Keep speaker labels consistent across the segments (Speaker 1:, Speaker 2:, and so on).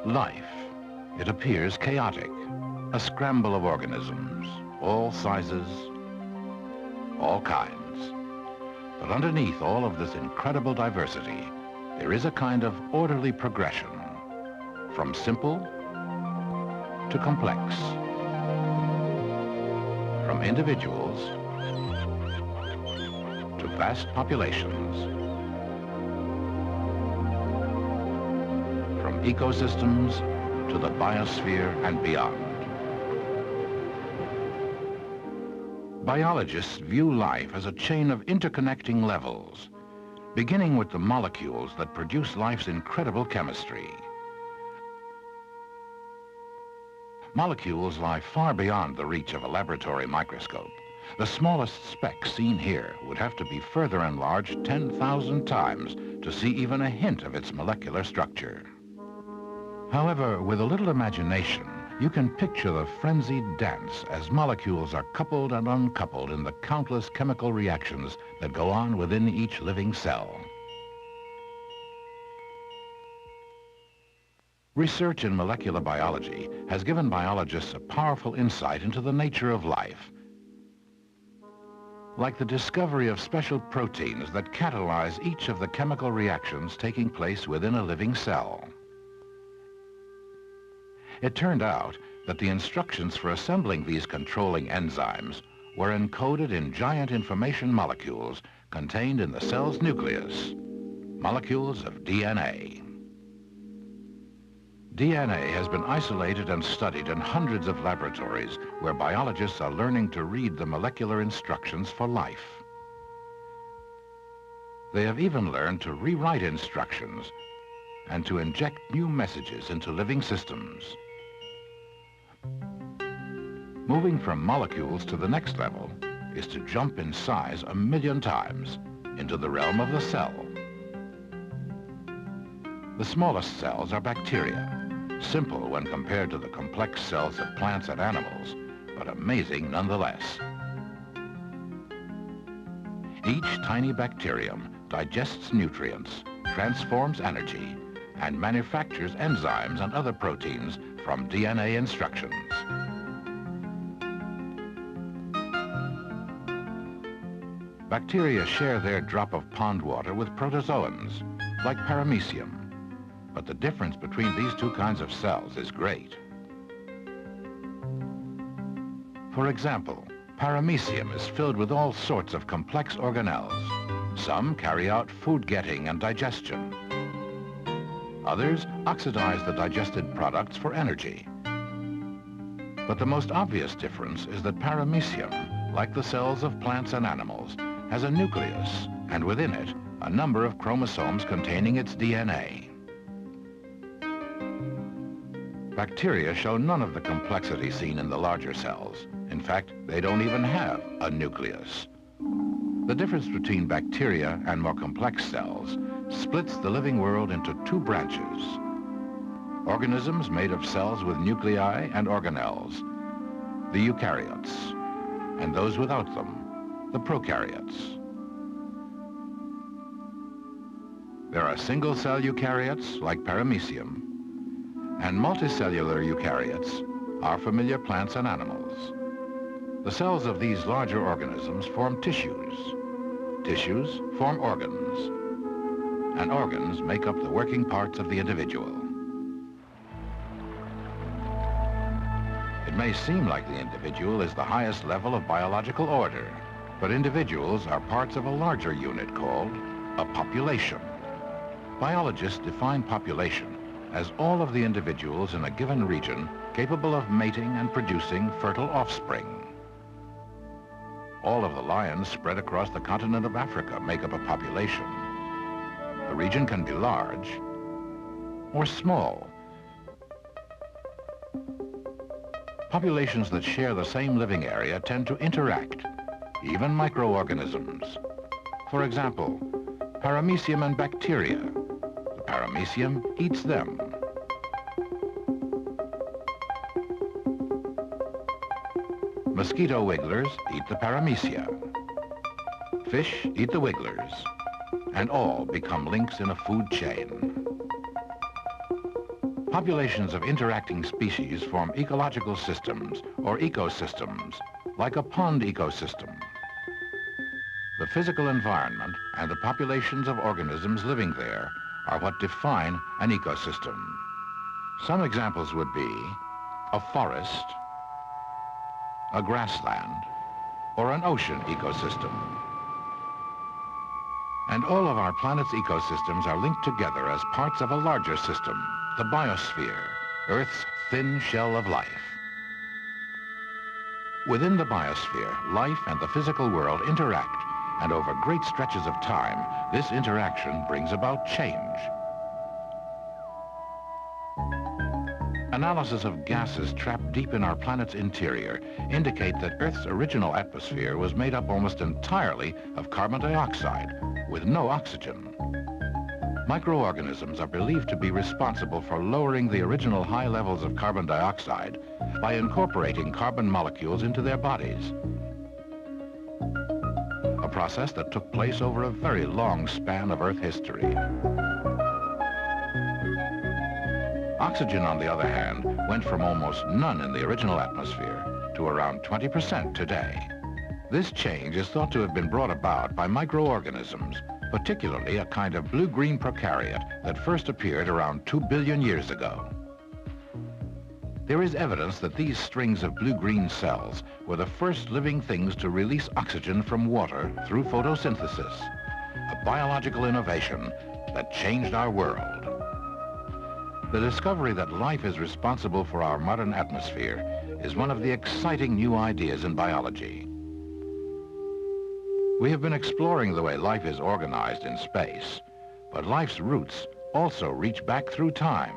Speaker 1: Life. It appears chaotic, a scramble of organisms, all sizes, all kinds. But underneath all of this incredible diversity, there is a kind of orderly progression, from simple to complex, from individuals to vast populations, from ecosystems to the biosphere and beyond. Biologists view life as a chain of interconnecting levels, beginning with the molecules that produce life's incredible chemistry. Molecules lie far beyond the reach of a laboratory microscope. The smallest speck seen here would have to be further enlarged 10,000 times to see even a hint of its molecular structure. However, with a little imagination, you can picture the frenzied dance as molecules are coupled and uncoupled in the countless chemical reactions that go on within each living cell. Research in molecular biology has given biologists a powerful insight into the nature of life, like the discovery of special proteins that catalyze each of the chemical reactions taking place within a living cell. It turned out that the instructions for assembling these controlling enzymes were encoded in giant information molecules contained in the cell's nucleus, molecules of DNA. DNA has been isolated and studied in hundreds of laboratories where biologists are learning to read the molecular instructions for life. They have even learned to rewrite instructions and to inject new messages into living systems. Moving from molecules to the next level is to jump in size 1,000,000 times into the realm of the cell. The smallest cells are bacteria, simple when compared to the complex cells of plants and animals, but amazing nonetheless. Each tiny bacterium digests nutrients, transforms energy, and manufactures enzymes and other proteins from DNA instructions. Bacteria share their drop of pond water with protozoans, like paramecium. But the difference between these two kinds of cells is great. For example, paramecium is filled with all sorts of complex organelles. Some carry out food-getting and digestion. Others oxidize the digested products for energy. But the most obvious difference is that paramecium, like the cells of plants and animals, has a nucleus, and within it, a number of chromosomes containing its DNA. Bacteria show none of the complexity seen in the larger cells. In fact, they don't even have a nucleus. The difference between bacteria and more complex cells splits the living world into two branches. Organisms made of cells with nuclei and organelles, the eukaryotes, and those without them, the prokaryotes. There are single-cell eukaryotes, like paramecium, and multicellular eukaryotes are familiar plants and animals. The cells of these larger organisms form tissues. Tissues form organs, and organs make up the working parts of the individual. It may seem like the individual is the highest level of biological order, but individuals are parts of a larger unit called a population. Biologists define population as all of the individuals in a given region capable of mating and producing fertile offspring. All of the lions spread across the continent of Africa make up a population. The region can be large or small. Populations that share the same living area tend to interact, even microorganisms. For example, paramecium and bacteria. The paramecium eats them. Mosquito wigglers eat the paramecia. Fish eat the wigglers, and all become links in a food chain. Populations of interacting species form ecological systems or ecosystems, like a pond ecosystem. The physical environment and the populations of organisms living there are what define an ecosystem. Some examples would be a forest, a grassland, or an ocean ecosystem. And all of our planet's ecosystems are linked together as parts of a larger system, the biosphere, Earth's thin shell of life. Within the biosphere, life and the physical world interact, and over great stretches of time, this interaction brings about change. Analysis of gases trapped deep in our planet's interior indicate that Earth's original atmosphere was made up almost entirely of carbon dioxide, with no oxygen. Microorganisms are believed to be responsible for lowering the original high levels of carbon dioxide by incorporating carbon molecules into their bodies. A process that took place over a very long span of Earth history. Oxygen, on the other hand, went from almost none in the original atmosphere to around 20% today. This change is thought to have been brought about by microorganisms, particularly a kind of blue-green prokaryote that first appeared around 2 billion years ago. There is evidence that these strings of blue-green cells were the first living things to release oxygen from water through photosynthesis, a biological innovation that changed our world. The discovery that life is responsible for our modern atmosphere is one of the exciting new ideas in biology. We have been exploring the way life is organized in space, but life's roots also reach back through time.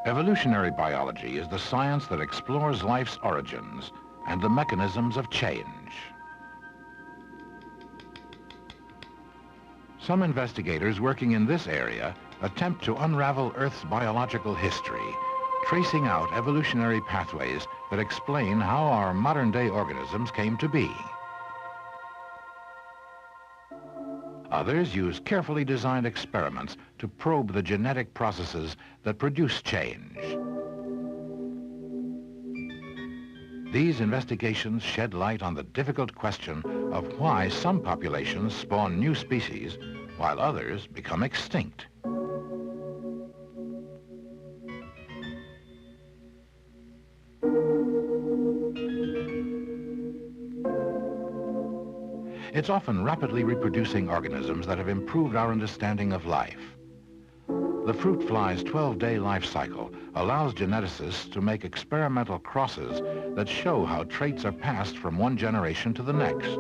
Speaker 1: Evolutionary biology is the science that explores life's origins and the mechanisms of change. Some investigators working in this area attempt to unravel Earth's biological history, tracing out evolutionary pathways that explain how our modern-day organisms came to be. Others use carefully designed experiments to probe the genetic processes that produce change. These investigations shed light on the difficult question of why some populations spawn new species while others become extinct. It's often rapidly reproducing organisms that have improved our understanding of life. The fruit fly's 12-day life cycle allows geneticists to make experimental crosses that show how traits are passed from one generation to the next.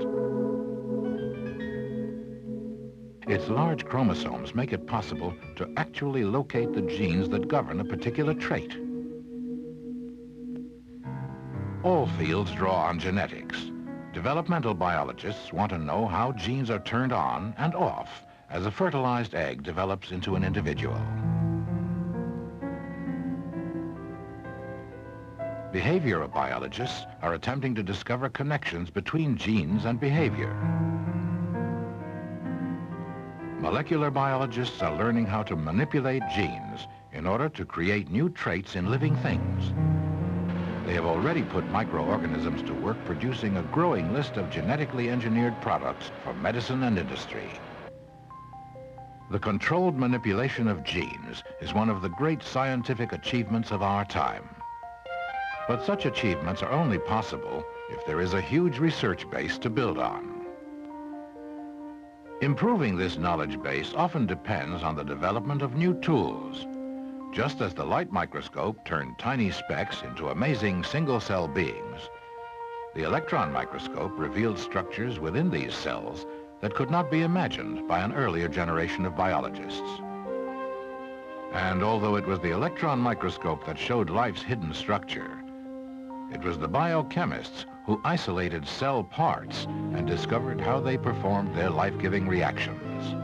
Speaker 1: Its large chromosomes make it possible to actually locate the genes that govern a particular trait. All fields draw on genetics. Developmental biologists want to know how genes are turned on and off as a fertilized egg develops into an individual. Behavioral biologists are attempting to discover connections between genes and behavior. Molecular biologists are learning how to manipulate genes in order to create new traits in living things. They have already put microorganisms to work producing a growing list of genetically engineered products for medicine and industry. The controlled manipulation of genes is one of the great scientific achievements of our time. But such achievements are only possible if there is a huge research base to build on. Improving this knowledge base often depends on the development of new tools. Just as the light microscope turned tiny specks into amazing single-cell beings, the electron microscope revealed structures within these cells that could not be imagined by an earlier generation of biologists. And although it was the electron microscope that showed life's hidden structure, it was the biochemists who isolated cell parts and discovered how they performed their life-giving reactions.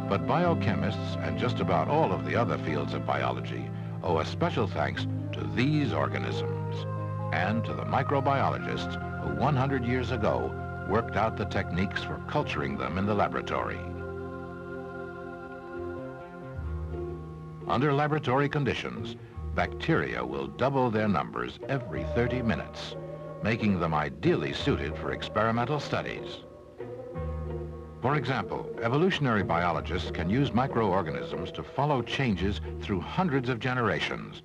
Speaker 1: But biochemists and just about all of the other fields of biology owe a special thanks to these organisms and to the microbiologists who 100 years ago worked out the techniques for culturing them in the laboratory. Under laboratory conditions, bacteria will double their numbers every 30 minutes, making them ideally suited for experimental studies. For example, evolutionary biologists can use microorganisms to follow changes through hundreds of generations,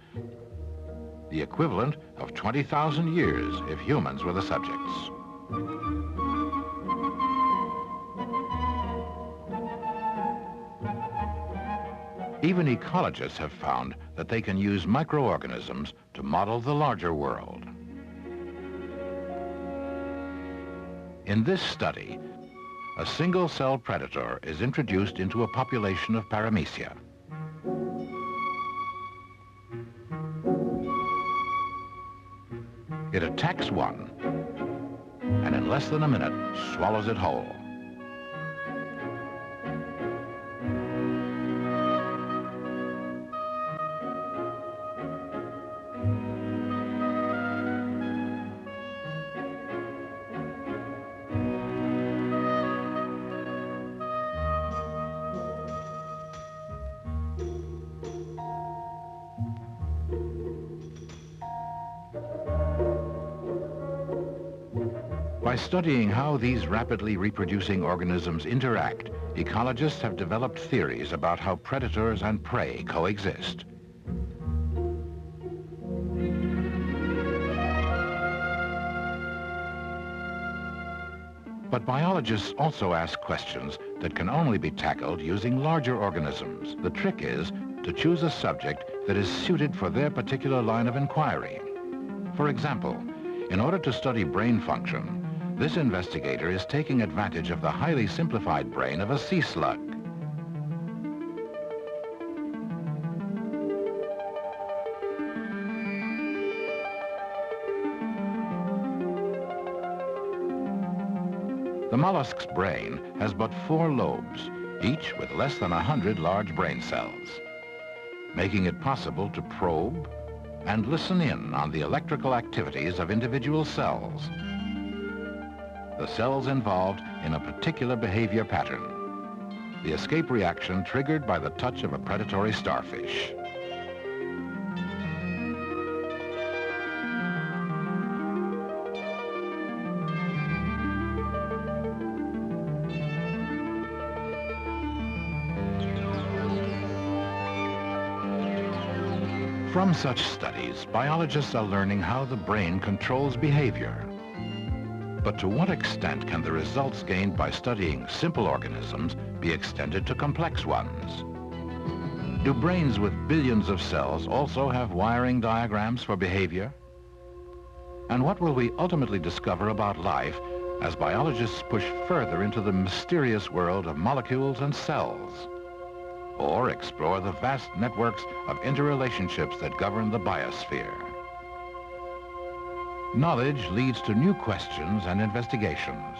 Speaker 1: the equivalent of 20,000 years if humans were the subjects. Even ecologists have found that they can use microorganisms to model the larger world. In this study, a single-cell predator is introduced into a population of paramecia. It attacks one, and in less than a minute, swallows it whole. By studying how these rapidly reproducing organisms interact, ecologists have developed theories about how predators and prey coexist. But biologists also ask questions that can only be tackled using larger organisms. The trick is to choose a subject that is suited for their particular line of inquiry. For example, in order to study brain function, this investigator is taking advantage of the highly simplified brain of a sea slug. The mollusk's brain has but 4 lobes, each with less than 100 large brain cells, making it possible to probe and listen in on the electrical activities of individual cells. The cells involved in a particular behavior pattern, the escape reaction triggered by the touch of a predatory starfish. From such studies, biologists are learning how the brain controls behavior. But to what extent can the results gained by studying simple organisms be extended to complex ones? Do brains with billions of cells also have wiring diagrams for behavior? And what will we ultimately discover about life as biologists push further into the mysterious world of molecules and cells? Or explore the vast networks of interrelationships that govern the biosphere? Knowledge leads to new questions and investigations,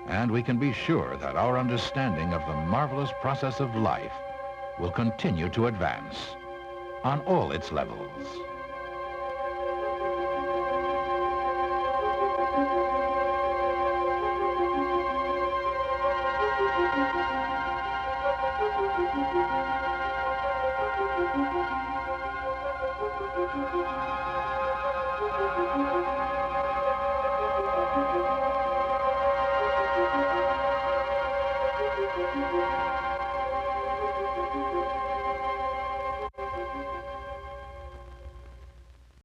Speaker 1: and we can be sure that our understanding of the marvelous process of life will continue to advance on all its levels.